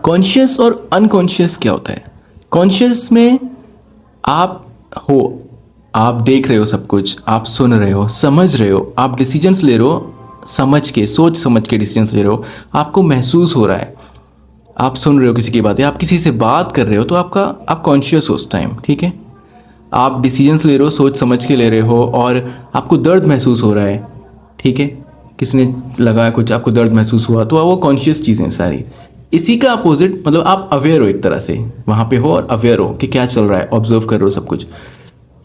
Conscious और unconscious क्या होता है? कॉन्शियस में आप हो, आप देख रहे हो सब कुछ, आप सुन रहे हो, समझ रहे हो, आप डिसीजंस ले रहे हो, समझ के, सोच समझ के डिसीजंस ले रहे हो, आपको महसूस हो रहा है, आप सुन रहे हो किसी की बातें, आप किसी से बात कर रहे हो, तो आप कॉन्शियस हो उस टाइम, ठीक है। आप डिसीजंस ले रहे हो, सोच समझ के ले रहे हो, और आपको दर्द महसूस हो रहा है, ठीक है, किसी ने लगाया कुछ, आपको दर्द महसूस हुआ, तो वो कॉन्शियस चीज़ें सारी। इसी का अपोजिट मतलब आप अवेयर हो, एक तरह से वहाँ पे हो और अवेयर हो कि क्या चल रहा है, ऑब्जर्व कर रहे हो सब कुछ।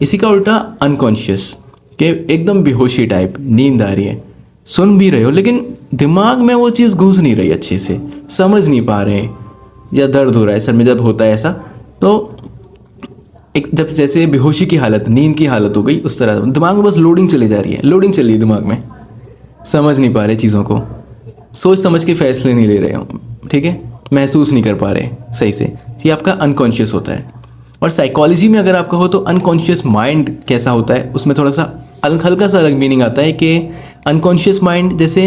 इसी का उल्टा अनकॉन्शियस, कि एकदम बेहोशी टाइप, नींद आ रही है, सुन भी रहे हो लेकिन दिमाग में वो चीज़ घुस नहीं रही, अच्छे से समझ नहीं पा रहे, या दर्द हो रहा है सर में, जब होता है ऐसा तो एक जब जैसे बेहोशी की हालत, नींद की हालत हो गई, उस तरह दिमाग में बस लोडिंग चली जा रही है, लोडिंग चल रही है दिमाग में, समझ नहीं पा रहे चीज़ों को, सोच समझ के फैसले नहीं ले रहे हो, ठीक है, महसूस नहीं कर पा रहे सही से, ये आपका अनकॉन्शियस होता है। और साइकोलॉजी में अगर आपका हो तो अनकॉन्शियस माइंड कैसा होता है, उसमें थोड़ा सा हल्का सा अलग मीनिंग आता है कि अनकॉन्शियस माइंड जैसे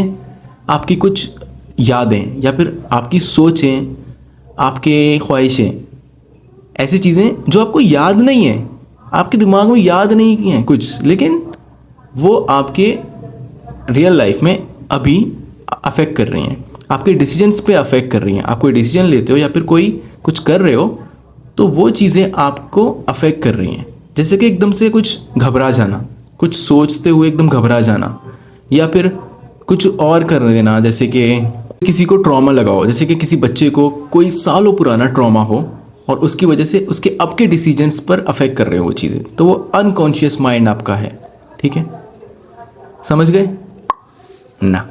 आपकी कुछ यादें या फिर आपकी सोचें, आपके ख्वाहिशें, ऐसी चीज़ें जो आपको याद नहीं है, आपके दिमाग में याद नहीं की हैं कुछ, लेकिन वो आपके रियल लाइफ में अभी अफेक्ट कर रही हैं, आपके डिसीजंस पे अफेक्ट कर रही हैं। आप कोई डिसीजन लेते हो या फिर कोई कुछ कर रहे हो तो वो चीज़ें आपको अफेक्ट कर रही हैं। जैसे कि एकदम से कुछ घबरा जाना, कुछ सोचते हुए एकदम घबरा जाना, या फिर कुछ और कर देना, जैसे कि किसी को ट्रॉमा लगा हो, जैसे कि किसी बच्चे को कोई सालों पुराना ट्रॉमा हो और उसकी वजह से उसके अब के डिसीजंस पर अफेक्ट कर रहे हो वो चीज़ें, तो वो अनकॉन्शियस माइंड आपका है, ठीक है, समझ गए ना।